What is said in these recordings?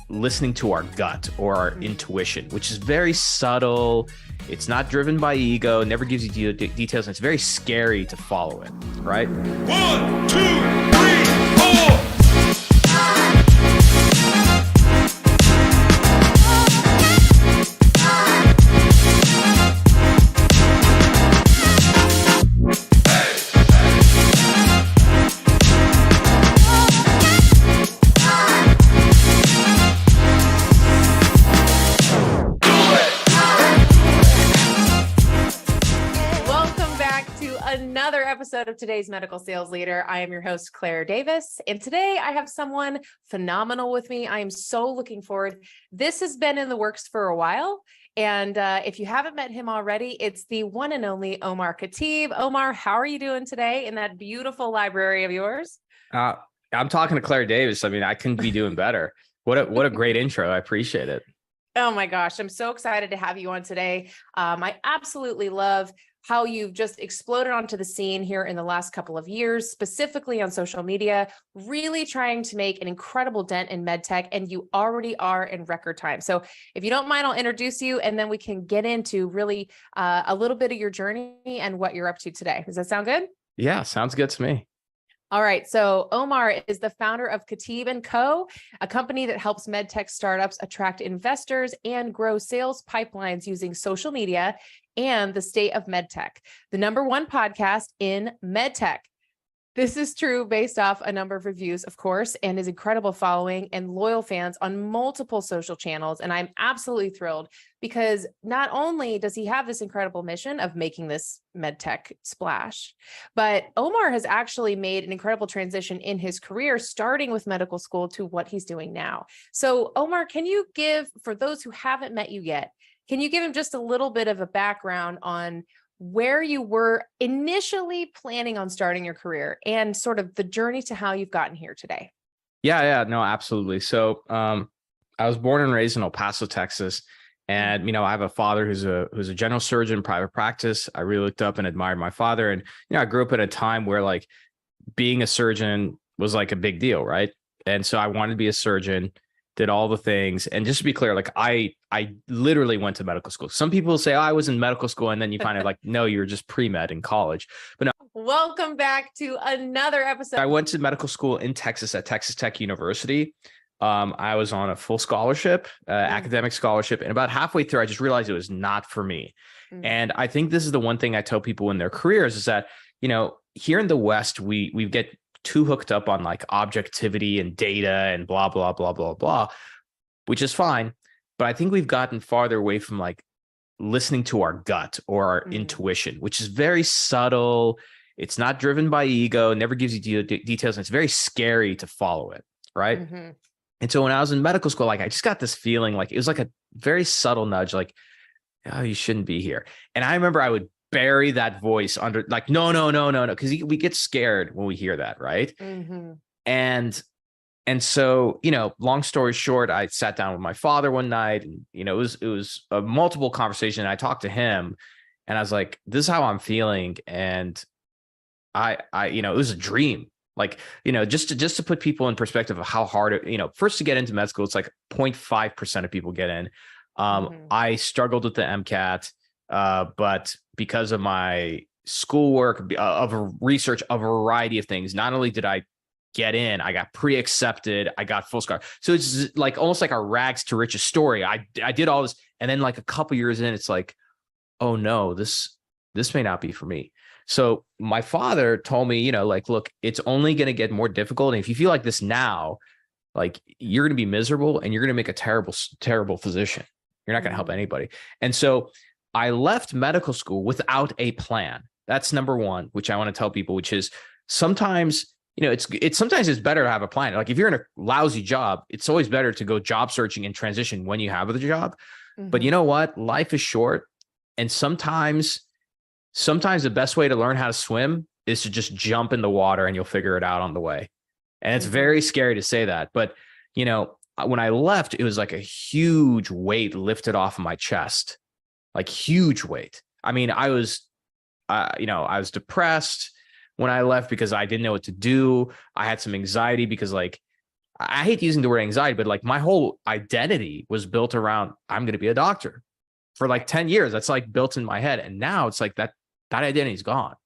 Listening to our gut or our intuition, which is very subtle. It's not driven by ego, never gives you details, and it's very scary to follow it, right? 1, 2, 3, 4. Another episode of today's Medical Sales Leader. I am your host, Claire Davis, and today I have someone phenomenal with me. I am so looking forward. This has been in the works for a while, and if you haven't met him already, it's the one and only Omar Khateeb. Omar, how are you doing today in that beautiful library of yours? I'm talking to Claire Davis. I mean, I couldn't be doing better. What a great intro. I appreciate it. Oh my gosh, I'm so excited to have you on today. I absolutely love how you've just exploded onto the scene here in the last couple of years, specifically on social media, really trying to make an incredible dent in medtech, and you already are in record time. So if you don't mind, I'll introduce you, and then we can get into really a little bit of your journey and what you're up to today. Does that sound good? Yeah, sounds good to me. All right. So Omar is the founder of Khateeb & Co., a company that helps medtech startups attract investors and grow sales pipelines using social media and the state of medtech, the #1 podcast in medtech. This is true based off a number of reviews, of course, and his incredible following and loyal fans on multiple social channels. And I'm absolutely thrilled because not only does he have this incredible mission of making this medtech splash, but Omar has actually made an incredible transition in his career, starting with medical school to what he's doing now. So Omar, can you give, for those who haven't met you yet, can you give him just a little bit of a background on where you were initially planning on starting your career and sort of the journey to how you've gotten here today? Yeah, no, absolutely. So I was born and raised in El Paso, Texas. And, I have a father who's a general surgeon in private practice. I really looked up and admired my father. And, I grew up at a time where like being a surgeon was like a big deal, right? And so I wanted to be a surgeon, did all the things. And just to be clear, like I literally went to medical school. Some people say, oh, I was in medical school. And then you find out like, no, you were just pre-med in college. But no. Welcome back to another episode. I went to medical school in Texas at Texas Tech University. I was on a full scholarship, academic scholarship. And about halfway through, I just realized it was not for me. And I think this is the one thing I tell people in their careers is that, here in the West, we get too hooked up on like objectivity and data and blah, blah, blah, blah, blah, which is fine. But I think we've gotten farther away from like listening to our gut or our intuition, which is very subtle. It's not driven by ego, never gives you details. And it's very scary to follow it. Right. And so when I was in medical school, like I just got this feeling like it was like a very subtle nudge, like, oh, you shouldn't be here. And I remember I would bury that voice under like, no. Cause we get scared when we hear that. Right. And so, long story short, I sat down with my father one night and, it was a multiple conversation. And I talked to him and I was like, this is how I'm feeling. And I it was a dream. Like, just to put people in perspective of how hard it, first to get into med school, it's like 0.5% of people get in. I struggled with the MCAT, but because of my schoolwork, of research, a variety of things, not only did I get in, I got pre-accepted, I got full scholarship. So it's like almost like a rags to riches story. I did all this. And then like a couple years in, it's like, oh no, this this may not be for me. So my father told me, like, look, it's only going to get more difficult. And if you feel like this now, like, you're going to be miserable and you're going to make a terrible, terrible physician. You're not going to help anybody. And so I left medical school without a plan. That's number one, which I want to tell people, which is sometimes, sometimes it's better to have a plan. Like if you're in a lousy job, it's always better to go job searching and transition when you have the job. But you know what? Life is short. And sometimes the best way to learn how to swim is to just jump in the water and you'll figure it out on the way. And it's very scary to say that. But, when I left, it was like a huge weight lifted off of my chest, like huge weight. I mean, I was depressed when I left because I didn't know what to do. I had some anxiety because, like, I hate using the word anxiety, but like my whole identity was built around, I'm going to be a doctor for like 10 years. That's like built in my head. And now it's like that identity is gone.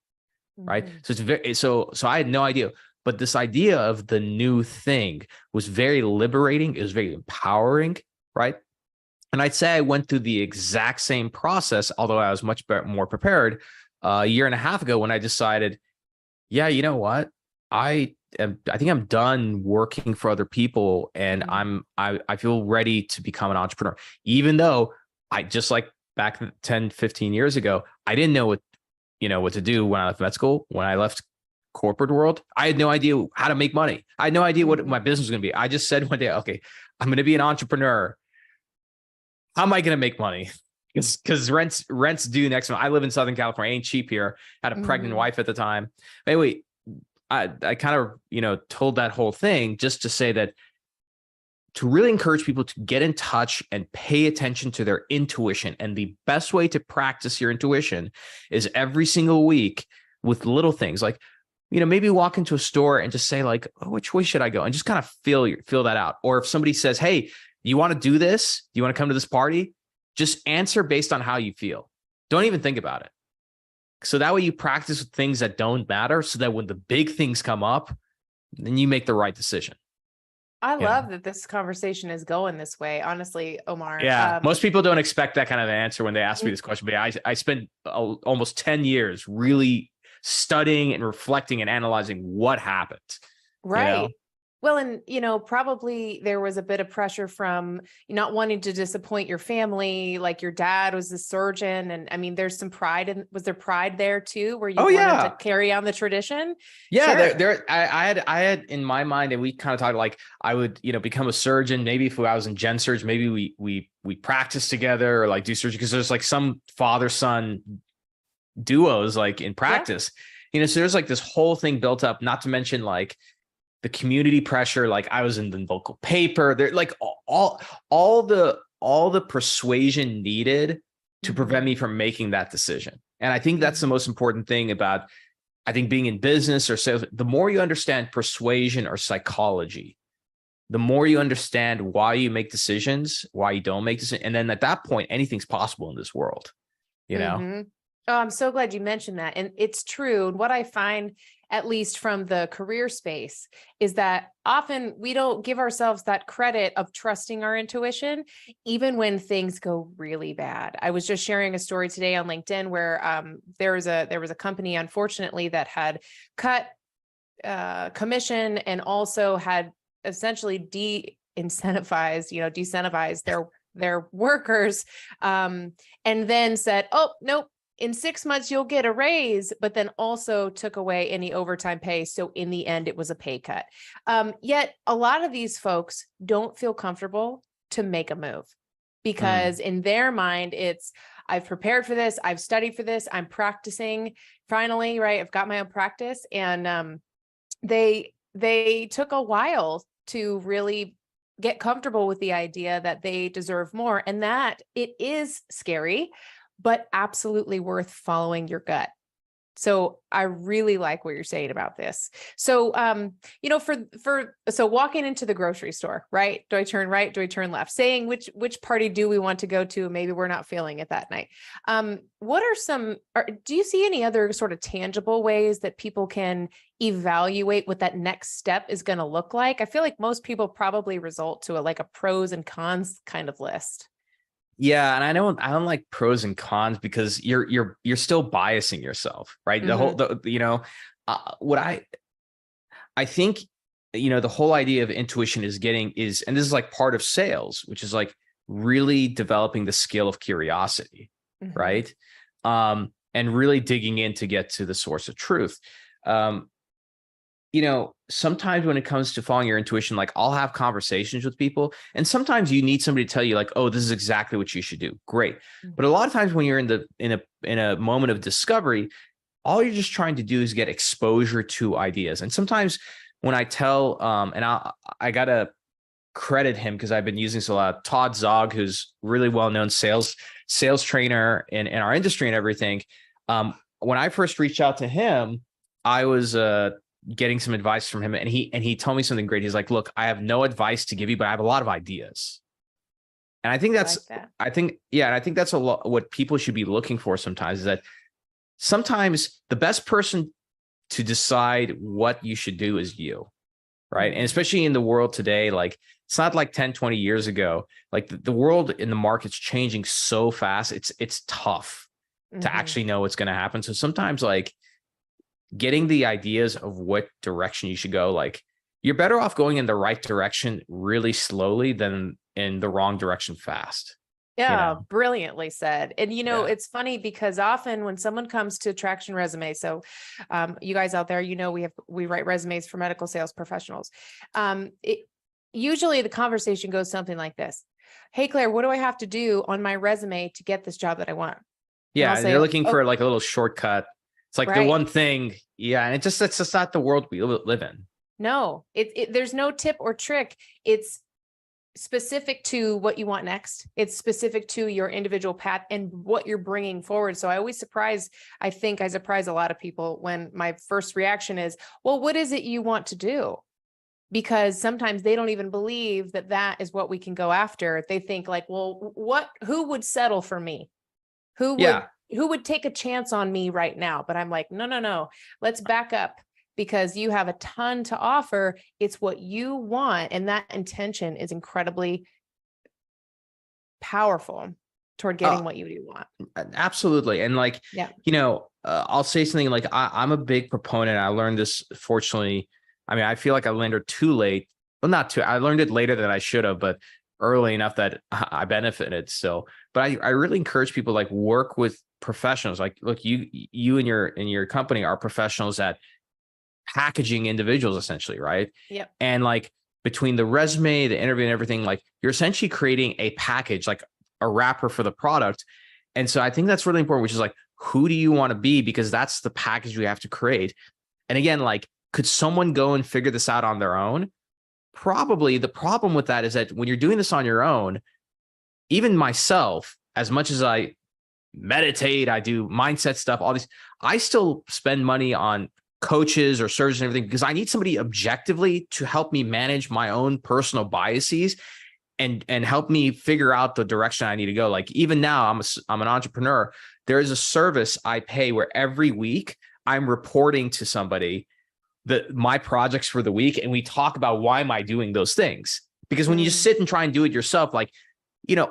Right. So it's very, so I had no idea, but this idea of the new thing was very liberating. It was very empowering. Right. And I'd say I went through the exact same process, although I was much more prepared a year and a half ago when I decided, yeah, you know what? I think I'm done working for other people, and I feel ready to become an entrepreneur. Even though I, just like back 10, 15 years ago, I didn't know what to do when I left med school. When I left corporate world, I had no idea how to make money. I had no idea what my business was going to be. I just said one day, okay, I'm going to be an entrepreneur. How am I going to make money? Because rent's due next month. I live in Southern California. Ain't cheap here. Had a pregnant wife at the time. Anyway, I kind of, told that whole thing just to say that, to really encourage people to get in touch and pay attention to their intuition. And the best way to practice your intuition is every single week with little things like, maybe walk into a store and just say like, oh, which way should I go? And just kind of feel that out. Or if somebody says, hey, you want to do this? Do you want to come to this party? Just answer based on how you feel. Don't even think about it. So that way you practice with things that don't matter, so that when the big things come up, then you make the right decision. I love that this conversation is going this way. Honestly, Omar. Yeah. Most people don't expect that kind of answer when they ask me this question, but I spent almost 10 years really studying and reflecting and analyzing what happened. Right. Well, and, probably there was a bit of pressure from not wanting to disappoint your family. Like your dad was a surgeon. And I mean, there's some pride. And was there pride there too, where you wanted to carry on the tradition? Yeah, sure. I had in my mind, and we kind of talked like I would, become a surgeon. Maybe if I was in gen surge, maybe we practice together or like do surgery, because there's like some father-son duos like in practice, so there's like this whole thing built up, not to mention like the community pressure. Like I was in the local paper. There, like all the persuasion needed to prevent me from making that decision. And I think that's the most important thing about, I think, being in business or sales. The more you understand persuasion or psychology, the more you understand why you make decisions, why you don't make decisions. And then at that point, anything's possible in this world, Oh, I'm so glad you mentioned that. And it's true. And what I find, at least from the career space, is that often we don't give ourselves that credit of trusting our intuition, even when things go really bad. I was just sharing a story today on LinkedIn where there was a company, unfortunately, that had cut commission and also had essentially decentivized their workers, and then said, oh, nope, in 6 months, you'll get a raise, but then also took away any overtime pay. So in the end, it was a pay cut. Yet a lot of these folks don't feel comfortable to make a move because in their mind, it's, I've prepared for this. I've studied for this. I'm practicing finally, right? I've got my own practice. And they took a while to really get comfortable with the idea that they deserve more, and that it is scary, but absolutely worth following your gut. So I really like what you're saying about this. So, so walking into the grocery store, right? Do I turn right? Do I turn left? Saying which party do we want to go to? Maybe we're not feeling it that night. What are do you see any other sort of tangible ways that people can evaluate what that next step is going to look like? I feel like most people probably result to a pros and cons kind of list. Yeah, and I don't like pros and cons because you're still biasing yourself, right? The whole, what I think, the whole idea of intuition is and this is like part of sales, which is like really developing the skill of curiosity, Mhm. right? And really digging in to get to the source of truth. Um, sometimes when it comes to following your intuition, like I'll have conversations with people, and sometimes you need somebody to tell you, like, oh, this is exactly what you should do. Great. But a lot of times when you're in a moment of discovery, all you're just trying to do is get exposure to ideas. And sometimes when I tell, and I gotta credit him because I've been using this a lot, Todd Zog, who's really well-known sales trainer in our industry and everything. When I first reached out to him, I was getting some advice from him, and he told me something great. He's like, look, I have no advice to give you, but I have a lot of ideas. And I think I like that. and I think that's a lot what people should be looking for sometimes, is that sometimes the best person to decide what you should do is you, right? And Mhm. especially in the world today, like it's not like 10, 20 years ago. Like the world in the market's changing so fast. It's tough to Mhm. actually know what's going to happen. So sometimes like getting the ideas of what direction you should go, like you're better off going in the right direction really slowly than in the wrong direction fast, Yeah, brilliantly said. And Yeah. it's funny because often when someone comes to Traction Resume, so you guys out there, we write resumes for medical sales professionals. Usually the conversation goes something like this: "Hey Claire, what do I have to do on my resume to get this job that I want?" And I'll Yeah. say, They're looking "Oh, for like a little shortcut. It's like the right. one thing. Yeah. And it's just not the world we live in. No, there's no tip or trick. It's specific to what you want next. It's specific to your individual path and what you're bringing forward. So I think I surprise a lot of people when my first reaction is, well, what is it you want to do? Because sometimes they don't even believe that that is what we can go after. They think like, well, who would settle for me? Who would Yeah. who would take a chance on me right now? But I'm like, no, no, no. Let's back up because you have a ton to offer. It's what you want. And that intention is incredibly powerful toward Uh, getting what you do want. Absolutely. And like, Yeah. I'll say something like I'm a big proponent. I learned this, fortunately. I mean, I feel like I learned it too late. Well, not too, I learned it later than I should have, but early enough that I benefited still. But I really encourage people, like, work with professionals. Like, look, you and your company are professionals at packaging individuals essentially, right? Yep. And like between the resume, the interview, and everything, like you're essentially creating a package, like a wrapper for the product. And so I think that's really important, which is like, who do you want to be? Because that's the package we have to create. And again, like, could someone go and figure this out on their own? Probably. The problem with that is that when you're doing this on your own, even myself, as much as I meditate, I do mindset stuff, all these, I still spend money on coaches or surgeons and everything because I need somebody objectively to help me manage my own personal biases and help me figure out the direction I need to go. Like even now, I'm an entrepreneur. There is a service I pay where every week I'm reporting to somebody my projects for the week, and we talk about why am I doing those things. Because when you just Mm, sit and try and do it yourself, like,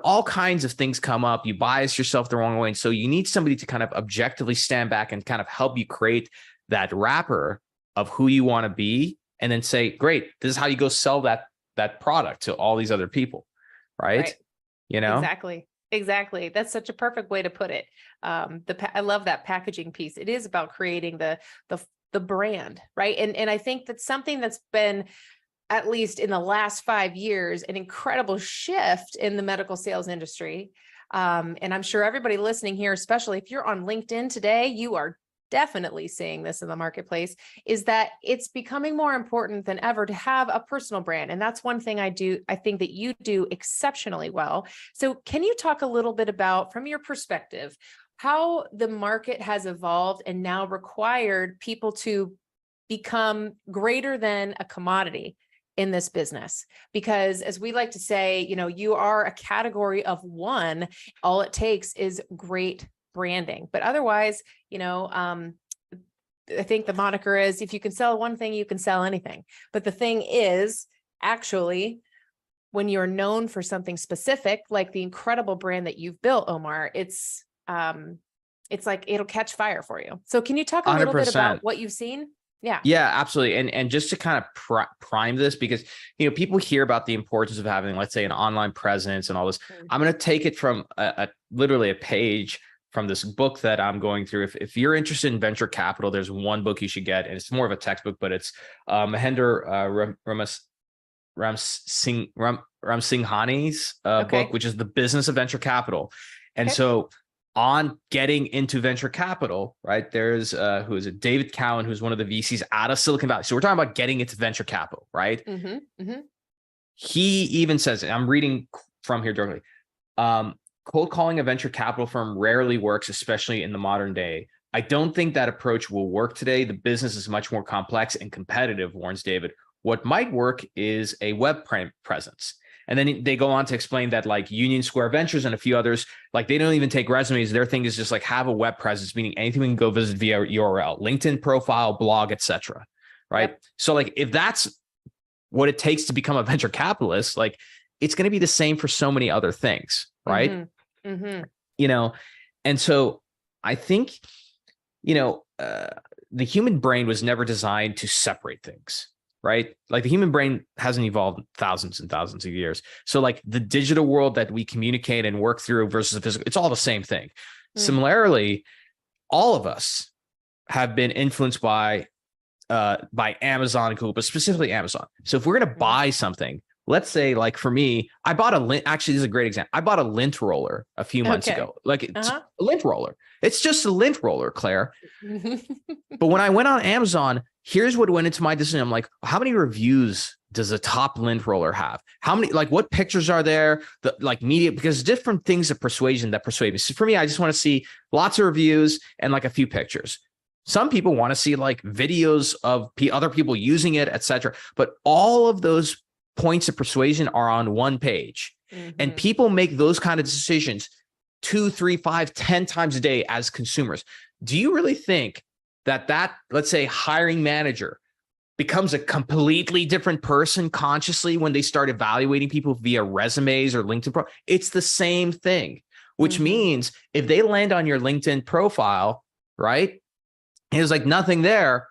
all kinds of things come up. You bias yourself the wrong way. And so you need somebody to kind of objectively stand back and kind of help you create that wrapper of who you want to be. And then say, great, this is how you go sell that product to all these other people. Right. right. You know? Exactly. Exactly. That's such a perfect way to put it. I love that packaging piece. It is about creating the brand, right? And I think that's something that's been, at least in the last 5 years, an incredible shift in the medical sales industry. And I'm sure everybody listening here, especially if you're on LinkedIn today, you are definitely seeing this in the marketplace, is that it's becoming more important than ever to have a personal brand. And that's one thing I think that you do exceptionally well. So can you talk a little bit about, from your perspective, how the market has evolved and now required people to become greater than a commodity in this business? Because as we like to say, you are a category of one. All it takes is great branding. But otherwise, I think the moniker is, if you can sell one thing, you can sell anything. But the thing is actually when you're known for something specific, like the incredible brand that you've built, Omar, it's like it'll catch fire for you. So can you talk a little bit 100%. about what you've seen? Yeah. Yeah, absolutely. And just to kind of prime this, because, people hear about the importance of having, let's say, an online presence and all this. I'm going to take it from literally a page from this book that I'm going through. If you're interested in venture capital, there's one book you should get, and it's more of a textbook, but it's Mahendra Ramsinghani's book, which is The Business of Venture Capital. And so on getting into venture capital, right, there's who is it? David Cowan, who's one of the VCs out of Silicon Valley. So we're talking about getting into venture capital, right? He even says, and I'm reading from here directly, cold calling a venture capital firm rarely works, especially in the modern day. I don't think that approach will work today. The business is much more complex and competitive, warns David. What might work is a web presence. And then they go on to explain that like Union Square Ventures and a few others, like they don't even take resumes. Their thing is just like have a web presence, meaning anything we can go visit via URL, LinkedIn profile, blog, etc. Right. Yep. So like if that's what it takes to become a venture capitalist, like it's going to be the same for so many other things. Right. And so I think, the human brain was never designed to separate things. Right? Like the human brain hasn't evolved thousands and thousands of years. So like the digital world that we communicate and work through versus the physical, it's all the same thing. Similarly, all of us have been influenced by Amazon and Google, but specifically Amazon. So if we're going to buy something, let's say like for me, I bought a lint. Actually, this is a great example. I bought a lint roller a few months ago. Like it's a lint roller. It's just a lint roller, Claire. But when I went on Amazon, here's what went into my decision. I'm like, how many reviews does a top lint roller have? How many, like what pictures are there? The like media, because different things of persuasion that persuade me. So for me, I just want to see lots of reviews and like a few pictures. Some people want to see like videos of other people using it, etc. But all of those points of persuasion are on one page. And people make those kind of decisions 2, 3, 5, 10 times a day as consumers. Do you really think that let's say hiring manager becomes a completely different person consciously when they start evaluating people via resumes or LinkedIn it's the same thing, which means if they land on your LinkedIn profile, right, and there's like nothing there,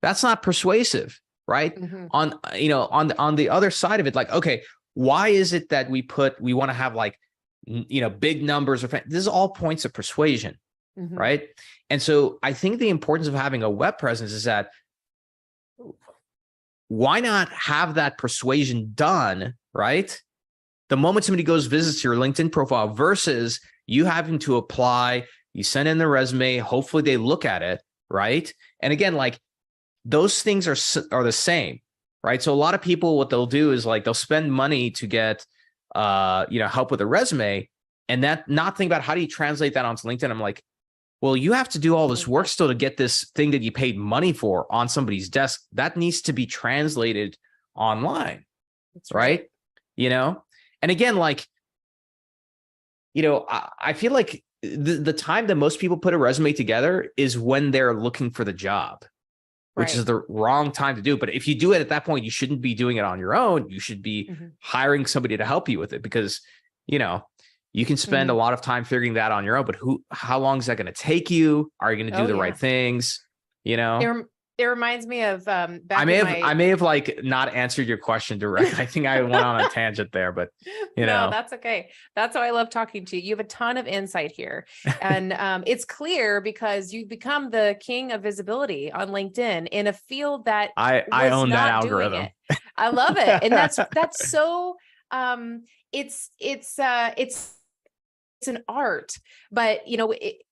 that's not persuasive, right? On the other side of it, like, okay, why is it that we want to have like, big numbers or this is all points of persuasion, right? And so I think the importance of having a web presence is that why not have that persuasion done, right? The moment somebody goes visits your LinkedIn profile versus you having to apply, you send in the resume, hopefully they look at it, right? And again, like those things are the same, right? So a lot of people, what they'll do is like they'll spend money to get help with a resume and that not think about how do you translate that onto LinkedIn. I'm like, well, you have to do all this work still to get this thing that you paid money for on somebody's desk. That needs to be translated online. That's right. And again, like, I feel like the time that most people put a resume together is when they're looking for the job, which is the wrong time to do. But if you do it at that point, you shouldn't be doing it on your own. You should be hiring somebody to help you with it because, you can spend a lot of time figuring that on your own, but how long is that going to take you? Are you going to do the right things? It reminds me of I may have like not answered your question directly. I think I went on a tangent there, but No, that's okay. That's why I love talking to you. You have a ton of insight here. And it's clear because you've become the king of visibility on LinkedIn in a field that I own that algorithm. I love it. And that's so it's an art, but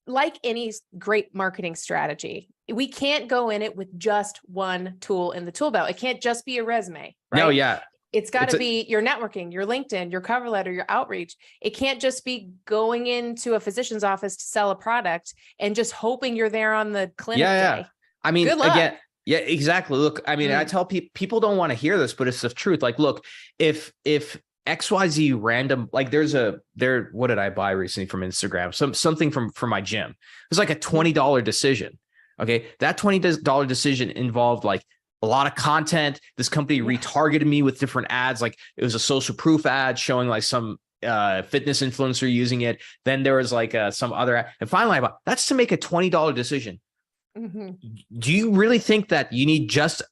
like any great marketing strategy, we can't go in it with just one tool in the tool belt. It can't just be a resume, right? No, yeah. It's got to be your networking, your LinkedIn, your cover letter, your outreach. It can't just be going into a physician's office to sell a product and just hoping you're there on the clinic day. I mean, again, yeah, exactly. Look, I mean, I tell people don't want to hear this, but it's the truth. Like, look, if XYZ random, like what did I buy recently from Instagram? Something from my gym. It was like a $20 decision. Okay. That $20 decision involved like a lot of content. This company retargeted me with different ads. Like it was a social proof ad showing like some fitness influencer using it. Then there was like some other ad. And finally, I bought, that's to make a $20 decision. Do you really think that you need just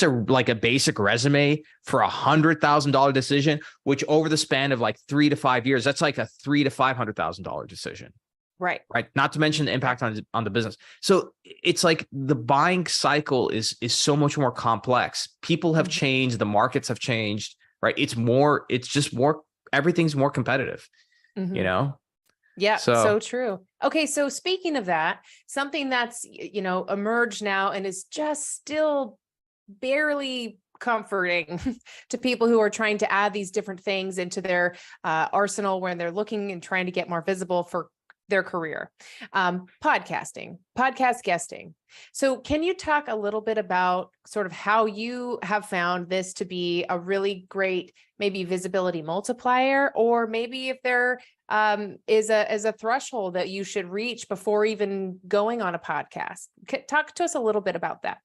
a basic resume for $100,000 decision, which over the span of like 3 to 5 years, that's like a $300,000 to $500,000 decision. Right. Not to mention the impact on the business. So it's like the buying cycle is so much more complex. People have changed. The markets have changed, right? It's just more, everything's more competitive, you know? Yeah, so true. Okay, so speaking of that, something that's, emerged now and is just still barely comforting to people who are trying to add these different things into their arsenal when they're looking and trying to get more visible for their career. Podcasting, podcast guesting. So can you talk a little bit about sort of how you have found this to be a really great, maybe visibility multiplier, or maybe if there is a threshold that you should reach before even going on a podcast? Talk to us a little bit about that.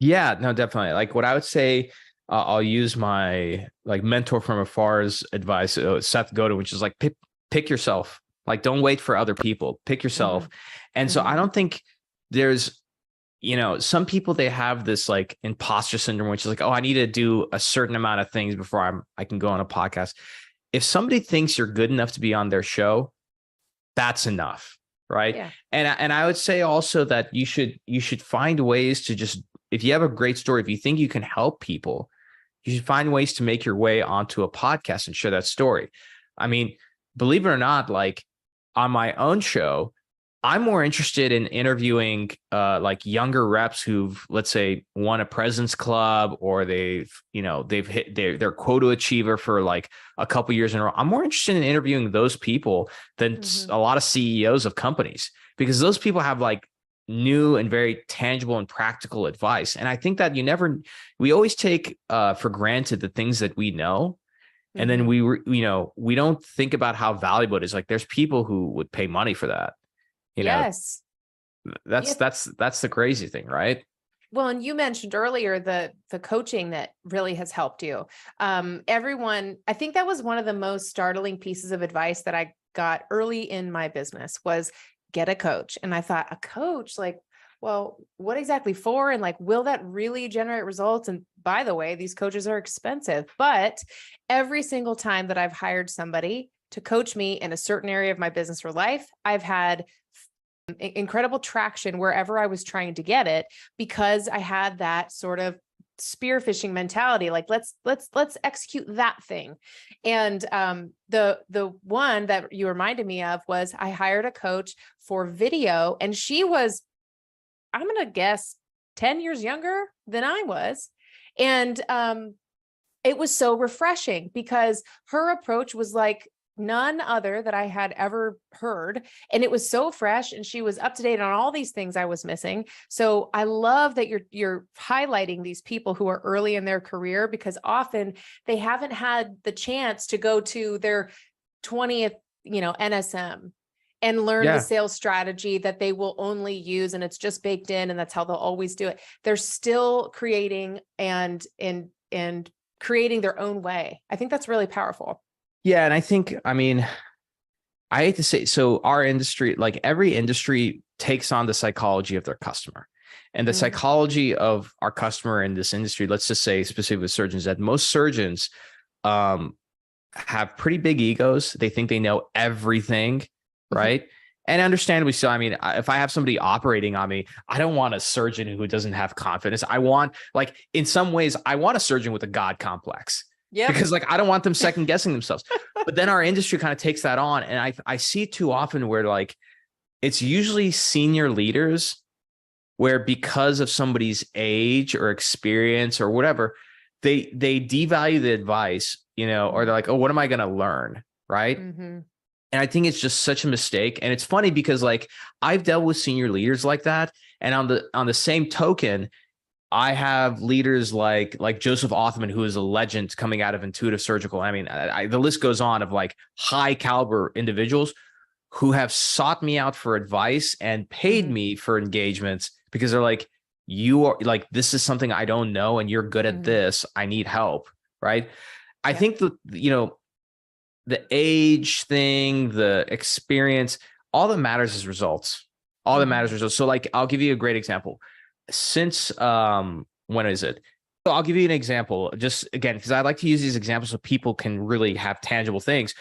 Yeah, no, definitely. Like what I would say, I'll use my like mentor from afar's advice, Seth Godin, which is like pick yourself. Like, don't wait for other people, pick yourself. And so I don't think there's, some people, they have this like imposter syndrome, which is like, oh, I need to do a certain amount of things before I can go on a podcast. If somebody thinks you're good enough to be on their show, that's enough. Right. Yeah. And I would say also that you should find ways to just, if you have a great story, if you think you can help people, you should find ways to make your way onto a podcast and share that story. I mean, believe it or not, like, on my own show, I'm more interested in interviewing like younger reps who've, let's say, won a President's Club, or they've hit their quota achiever for like a couple years in a row. I'm more interested in interviewing those people than a lot of CEOs of companies, because those people have like new and very tangible and practical advice. And I think that we always take for granted the things that we know. And then we don't think about how valuable it is. Like there's people who would pay money for that. Yes. That's the crazy thing, right? Well, and you mentioned earlier the coaching that really has helped you. Everyone, I think that was one of the most startling pieces of advice that I got early in my business was get a coach. And I thought, a coach, like, well, what exactly for? And like, will that really generate results? And by the way, these coaches are expensive, but every single time that I've hired somebody to coach me in a certain area of my business or life, I've had incredible traction wherever I was trying to get it, because I had that sort of spearfishing mentality. Like, let's execute that thing. And the one that you reminded me of was I hired a coach for video, and she was, I'm going to guess 10 years younger than I was. And it was so refreshing because her approach was like none other that I had ever heard. And it was so fresh, and she was up to date on all these things I was missing. So I love that you're highlighting these people who are early in their career, because often they haven't had the chance to go to their 20th, NSM and learn the sales strategy that they will only use, and it's just baked in, and that's how they'll always do it. They're still creating and creating their own way. I think that's really powerful. Yeah. And I think, I hate to say, so our industry, like every industry, takes on the psychology of their customer. And the psychology of our customer in this industry, let's just say specifically with surgeons, that most surgeons have pretty big egos. They think they know everything. Right. And understandably so. I mean, if I have somebody operating on me, I don't want a surgeon who doesn't have confidence. I want, like, in some ways, I want a surgeon with a God complex. Yeah. Because like, I don't want them second guessing themselves. But then our industry kind of takes that on. And I see it too often where like, it's usually senior leaders where, because of somebody's age or experience or whatever, they devalue the advice, or they're like, oh, what am I going to learn? Right. And I think it's just such a mistake. And it's funny because like I've dealt with senior leaders like that. And on the same token, I have leaders like Joseph Othman, who is a legend coming out of Intuitive Surgical. I mean, the list goes on of like high caliber individuals who have sought me out for advice and paid me for engagements, because they're like, you are like, this is something I don't know, and you're good at this. I need help. Right. I think the age thing, the experience, all that matters is results. All that matters is results. So like, I'll give you a great example. Since, when is it? So I'll give you an example, just again, because I like to use these examples so people can really have tangible things.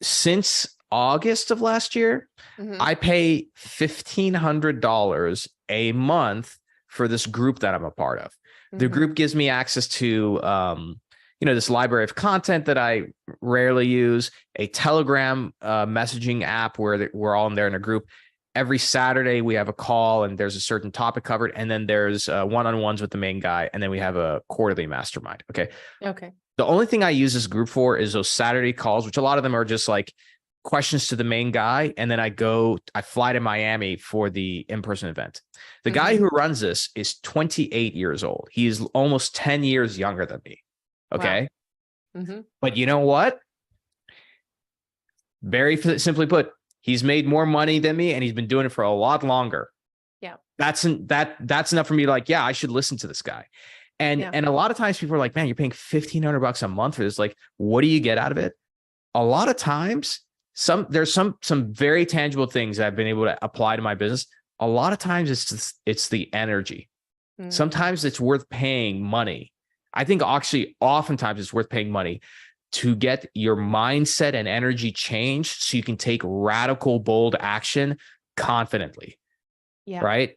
Since August of last year, I pay $1,500 a month for this group that I'm a part of. The group gives me access to, this library of content that I rarely use, a Telegram messaging app where we're all in there in a group. Every Saturday we have a call and there's a certain topic covered. And then there's one-on-ones with the main guy. And then we have a quarterly mastermind. Okay. The only thing I use this group for is those Saturday calls, which a lot of them are just like questions to the main guy. And then I fly to Miami for the in-person event. The guy who runs this is 28 years old. He is almost 10 years younger than me. Okay. Wow. But you know what? Very simply put, he's made more money than me and he's been doing it for a lot longer. Yeah. That's enough for me to like, yeah, I should listen to this guy. And a lot of times people are like, man, you're paying $1,500 a month for this. Like, what do you get out of it? A lot of times there's some very tangible things that I've been able to apply to my business. A lot of times it's the energy. Sometimes it's worth paying money. I think actually oftentimes it's worth paying money to get your mindset and energy changed so you can take radical, bold action confidently. Yeah. Right.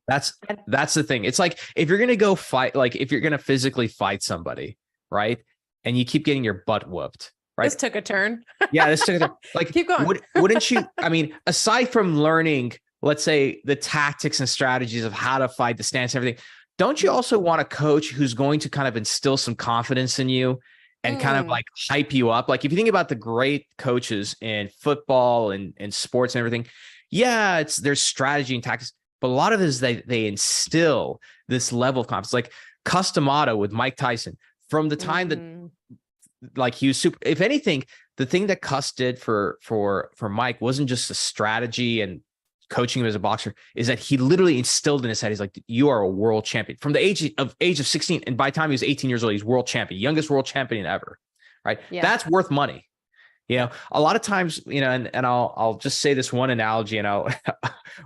That's the thing. It's like, if you're going to go fight, like if you're going to physically fight somebody, right, and you keep getting your butt whooped, right? This took a turn. Yeah, this took a turn. Like, keep going. Wouldn't you? I mean, aside from learning, let's say, the tactics and strategies of how to fight, the stance, and everything, don't you also want a coach who's going to kind of instill some confidence in you and kind of like hype you up? Like, if you think about the great coaches in football and sports and everything, yeah, there's strategy and tactics. But a lot of it is they instill this level of confidence, like Customato with Mike Tyson. From the time that, like, he was super. If anything, the thing that Cuss did for Mike wasn't just a strategy and coaching him as a boxer, is that he literally instilled in his head, he's like, you are a world champion from the age of 16, and by the time he was 18 years old, he's world champion, youngest world champion ever. Right? Yeah. That's worth money. A lot of times, and I'll just say this one analogy and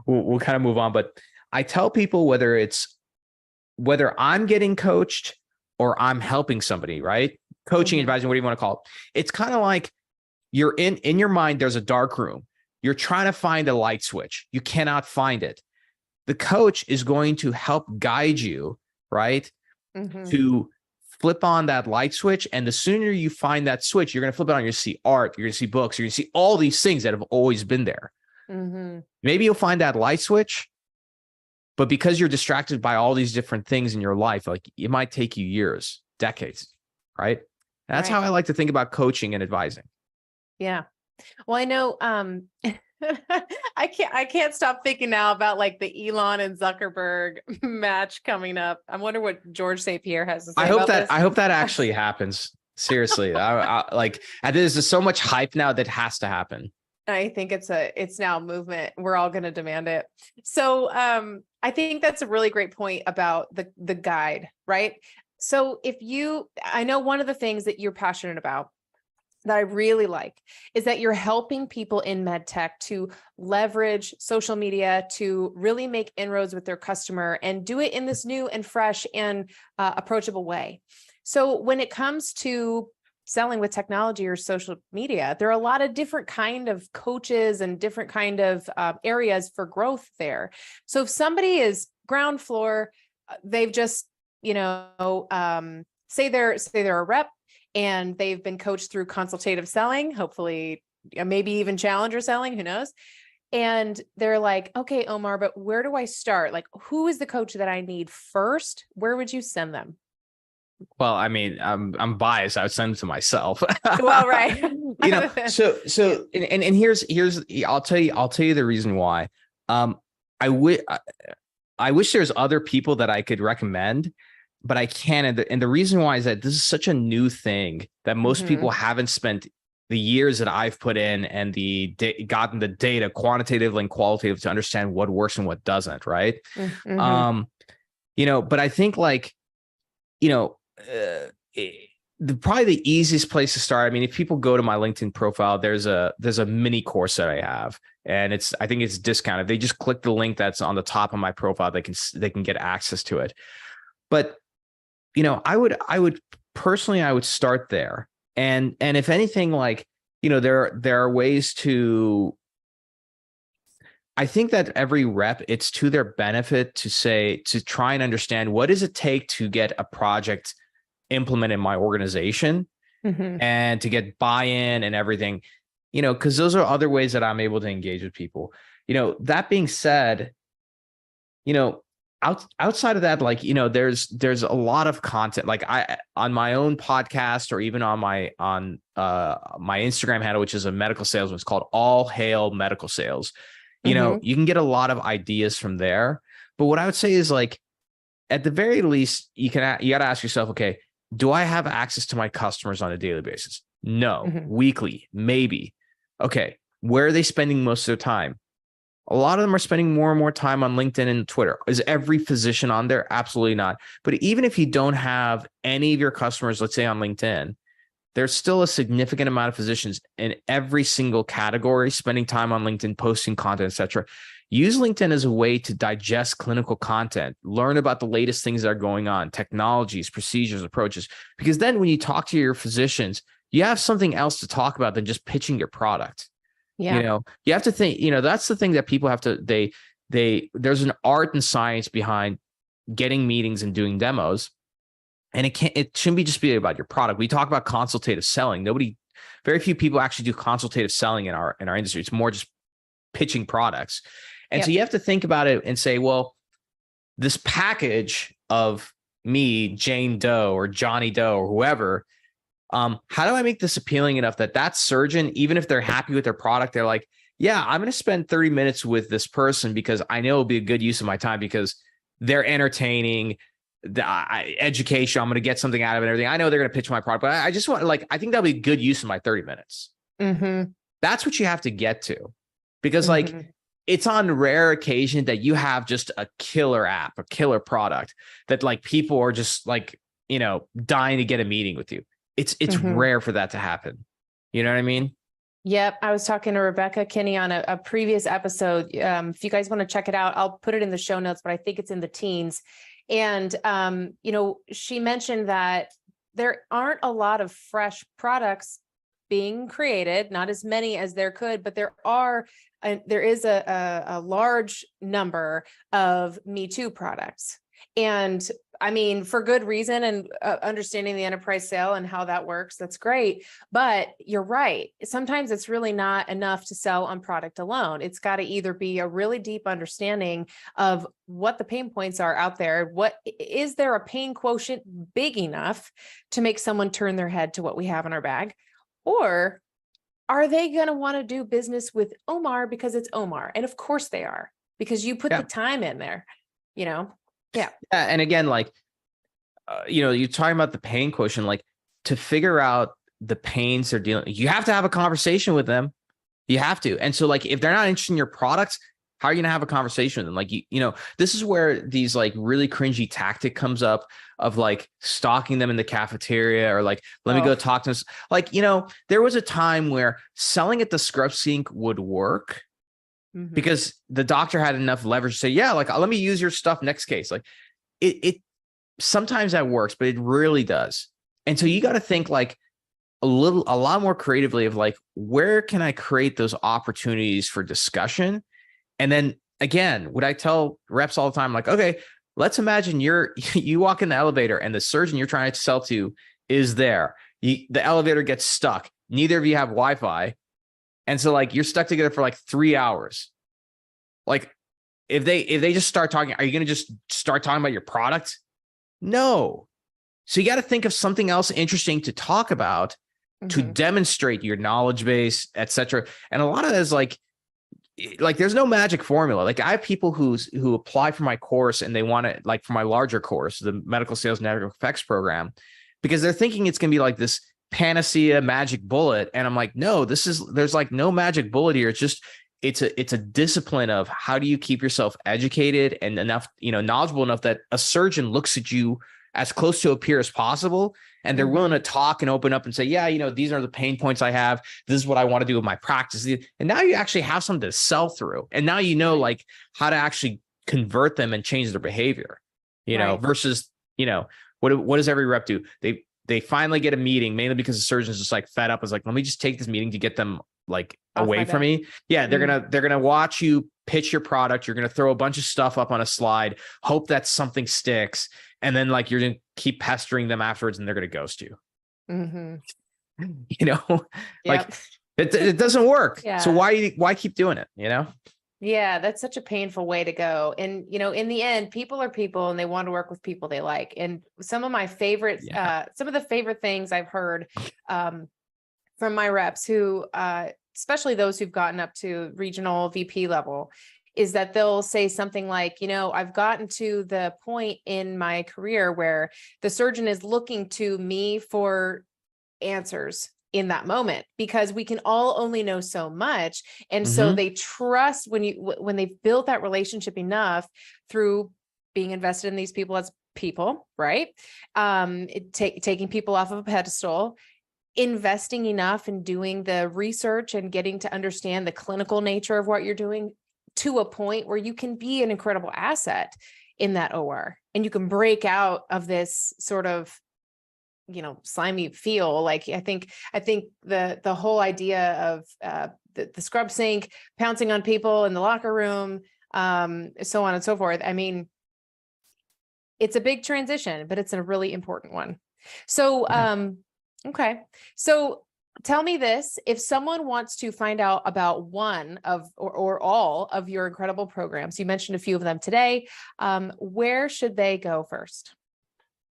we'll kind of move on. But I tell people, whether I'm getting coached or I'm helping somebody, right? Coaching, advising, what do you want to call it? It's kind of like you're in your mind, there's a dark room. You're trying to find a light switch. You cannot find it. The coach is going to help guide you, right? To flip on that light switch. And the sooner you find that switch, you're going to flip it on. You're going to see art. You're going to see books. You're going to see all these things that have always been there. Maybe you'll find that light switch, but because you're distracted by all these different things in your life, like, it might take you years, decades, right? And that's how I like to think about coaching and advising. Yeah. Well, I know I can't stop thinking now about like the Elon and Zuckerberg match coming up. I wonder what George St. Pierre has to say about this. I hope that actually happens. Seriously. There's so much hype now that has to happen. I think it's now a movement. We're all going to demand it. So I think that's a really great point about the guide, right? So I know one of the things that you're passionate about that I really like is that you're helping people in med tech to leverage social media to really make inroads with their customer and do it in this new and fresh and approachable way. So when it comes to selling with technology or social media, there are a lot of different kind of coaches and different kind of areas for growth there. So if somebody is ground floor, they've just, say they're a rep, and they've been coached through consultative selling, hopefully, maybe even challenger selling, who knows? And they're like, okay, Omar, but where do I start? Like, who is the coach that I need first? Where would you send them? Well, I mean, I'm biased. I would send them to myself. Well, right. So here's I'll tell you the reason why. I wish there's other people that I could recommend, but I can't. And the reason why is that this is such a new thing that most people haven't spent the years that I've put in and gotten the data quantitatively and qualitative to understand what works and what doesn't. Right. Mm-hmm. But I think like, probably the easiest place to start. I mean, if people go to my LinkedIn profile, there's a mini course that I have, and I think it's discounted. They just click the link that's on the top of my profile. They can get access to it. But, I would personally, I would start there. And if anything, like, there are ways to, I think that every rep, it's to their benefit to try and understand what does it take to get a project implemented in my organization Mm-hmm. and to get buy-in and everything, because those are other ways that I'm able to engage with people. That being said, outside of that, like, there's a lot of content, like I, on my own podcast or even on my Instagram handle, which is a medical salesman, it's called All Hail Medical Sales. Mm-hmm. You can get a lot of ideas from there. But what I would say is, like, at the very least, you got to ask yourself, okay, do I have access to my customers on a daily basis? No. Mm-hmm. Weekly, maybe. Okay. Where are they spending most of their time? A lot of them are spending more and more time on LinkedIn and Twitter. Is every physician on there? Absolutely not. But even if you don't have any of your customers, let's say on LinkedIn, there's still a significant amount of physicians in every single category spending time on LinkedIn, posting content, et cetera. Use LinkedIn as a way to digest clinical content, learn about the latest things that are going on, technologies, procedures, approaches, because then when you talk to your physicians, you have something else to talk about than just pitching your product. Yeah. You have to think, that's the thing that people have to, there's an art and science behind getting meetings and doing demos. And it shouldn't just be about your product. We talk about consultative selling. Very few people actually do consultative selling in our industry. It's more just pitching products. And so you have to think about it and say, well, this package of me, Jane Doe or Johnny Doe or whoever, how do I make this appealing enough that surgeon, even if they're happy with their product, they're like, yeah, I'm going to spend 30 minutes with this person because I know it'll be a good use of my time because they're entertaining, education. I'm going to get something out of it and everything. I know they're going to pitch my product, but I just want, like, I think that'll be a good use of my 30 minutes. Mm-hmm. That's what you have to get to, because Mm-hmm. like, it's on rare occasion that you have just a killer app, a killer product that like people are just like, dying to get a meeting with you. It's Mm-hmm. rare for that to happen. You know what I mean? Yep. I was talking to Rebecca Kinney on a previous episode. If you guys want to check it out, I'll put it in the show notes, but I think it's in the teens. And, she mentioned that there aren't a lot of fresh products being created, not as many as there could, but there is a large number of Me Too products. And I mean, for good reason, and understanding the enterprise sale and how that works, that's great. But you're right. Sometimes it's really not enough to sell on product alone. It's got to either be a really deep understanding of what the pain points are out there. Is there a pain quotient big enough to make someone turn their head to what we have in our bag? Or are they going to want to do business with Omar because it's Omar? And of course they are, because you put the time in there, Yeah. And again, like, you're talking about the pain quotient, like, to figure out the pains they're dealing, you have to have a conversation with them. You have to. And so, like, if they're not interested in your products, how are you going to have a conversation with them? Like, this is where these like really cringy tactic comes up of like stalking them in the cafeteria or like, let me go talk to them. Like, there was a time where selling at the scrub sink would work. Mm-hmm. Because the doctor had enough leverage to say, yeah, like, let me use your stuff next case. Like it sometimes that works, but it really does. And so you got to think like a lot more creatively of like, where can I create those opportunities for discussion? And then again, what I tell reps all the time, like, okay, let's imagine you walk in the elevator and the surgeon you're trying to sell to is there. The elevator gets stuck. Neither of you have Wi-Fi. And so like, you're stuck together for like 3 hours. Like if they just start talking, are you going to just start talking about your product? No. So you got to think of something else interesting to talk about, to demonstrate your knowledge base, et cetera. And a lot of that is like there's no magic formula. Like I have people who apply for my course and they want to, like, for my larger course, the medical sales network effects program, because they're thinking it's going to be like this panacea magic bullet. And I'm like, no, there's like no magic bullet here. It's a discipline of how do you keep yourself educated and enough, knowledgeable enough that a surgeon looks at you as close to a peer as possible. And they're willing to talk and open up and say, yeah, these are the pain points I have. This is what I want to do with my practice. And now you actually have something to sell through. And now, like how to actually convert them and change their behavior, versus, what does every rep do? They finally get a meeting, mainly because the surgeon's just like fed up. Is like, let me just take this meeting to get them like away from me. Yeah. They're going to watch you pitch your product. You're going to throw a bunch of stuff up on a slide, hope that something sticks. And then like, you're going to keep pestering them afterwards and they're going to ghost you. Like it doesn't work. Yeah. So why keep doing it? Yeah, that's such a painful way to go. And, in the end, people are people and they want to work with people they like. And some of my favorites, some of the favorite things I've heard from my reps who, especially those who've gotten up to regional VP level, is that they'll say something like, I've gotten to the point in my career where the surgeon is looking to me for answers in that moment, because we can all only know so much. And so they trust when they've built that relationship enough through being invested in these people as people, right? Taking people off of a pedestal, investing enough in doing the research and getting to understand the clinical nature of what you're doing to a point where you can be an incredible asset in that OR. And you can break out of this sort of slimy feel. Like I think the whole idea of the scrub sink, pouncing on people in the locker room, so on and so forth. I mean, it's a big transition, but it's a really important one. So, okay. So tell me this, if someone wants to find out about one of, or all of your incredible programs, you mentioned a few of them today, where should they go first?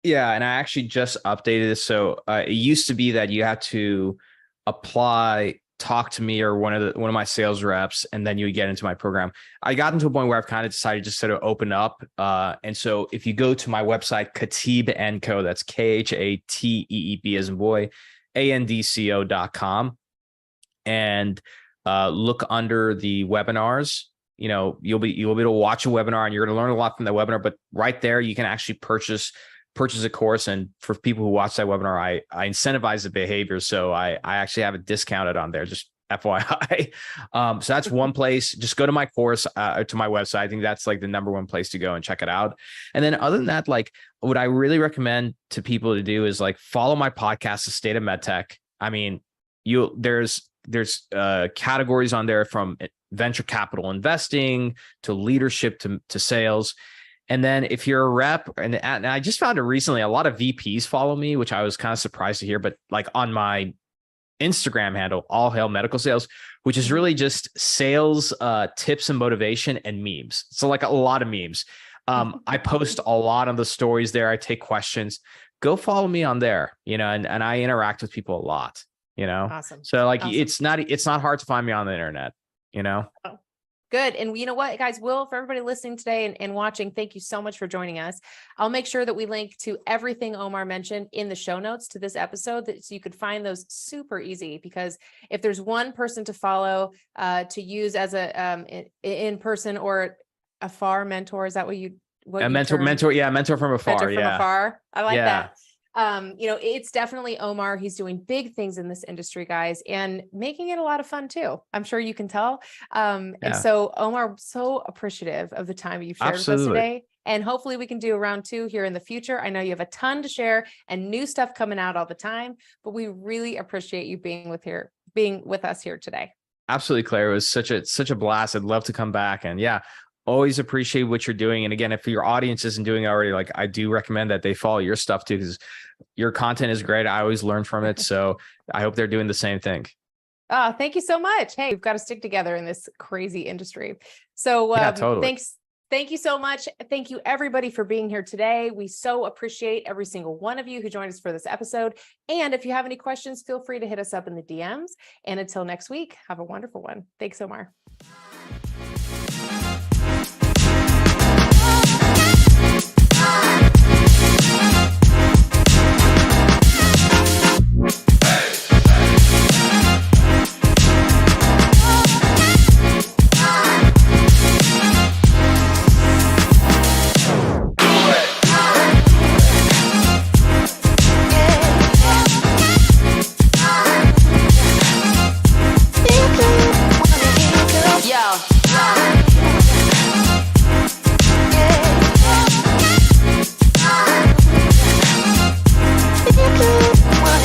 Yeah. And I actually just updated this. So it used to be that you had to apply, talk to me or one of my sales reps, and then you would get into my program. I got into a point where I've kind of decided just to open up. And so if you go to my website, Khateeb & Co, that's KHATEEB as in boy, ANDCO.com, and look under the webinars. You'll be able to watch a webinar and you're going to learn a lot from that webinar, but right there, you can actually purchase a course. And for people who watch that webinar, I incentivize the behavior. So I actually have it discounted on there, just FYI. So that's one place. Just go to my course, to my website. I think that's like the number one place to go and check it out. And then other than that, like what I really recommend to people to do is like follow my podcast, The State of MedTech. I mean, there's categories on there from venture capital investing to leadership to sales. And then if you're a rep, and I just found it recently, a lot of VPs follow me, which I was kind of surprised to hear, but like on my Instagram handle, All Hail Medical Sales, which is really just sales tips and motivation and memes. So like a lot of memes. I post a lot on the stories there. I take questions. Go follow me on there, and I interact with people a lot, Awesome. So like, awesome. it's not hard to find me on the internet, Oh, good. And you know what, guys, for everybody listening today and watching, thank you so much for joining us. I'll make sure that we link to everything Omar mentioned in the show notes to this episode, so you could find those super easy, because if there's one person to follow, to use as a in person or a far mentor, is that what a mentor? Yeah. Mentor from afar. Mentor from afar. I like that. Yeah. It's definitely Omar. He's doing big things in this industry, guys, and making it a lot of fun too. I'm sure you can tell. And so Omar, I'm so appreciative of the time you've shared with us today. And hopefully we can do a round 2 here in the future. I know you have a ton to share and new stuff coming out all the time, but we really appreciate you being with us here today. Absolutely, Claire. It was such a blast. I'd love to come back. And always appreciate what you're doing. And again, if your audience isn't doing it already, like I do recommend that they follow your stuff too, because your content is great. I always learn from it. So I hope they're doing the same thing. Oh, thank you so much. Hey, we've got to stick together in this crazy industry. So totally. Thank you so much. Thank you everybody for being here today. We so appreciate every single one of you who joined us for this episode. And if you have any questions, feel free to hit us up in the DMs. And until next week, have a wonderful one. Thanks, Omar.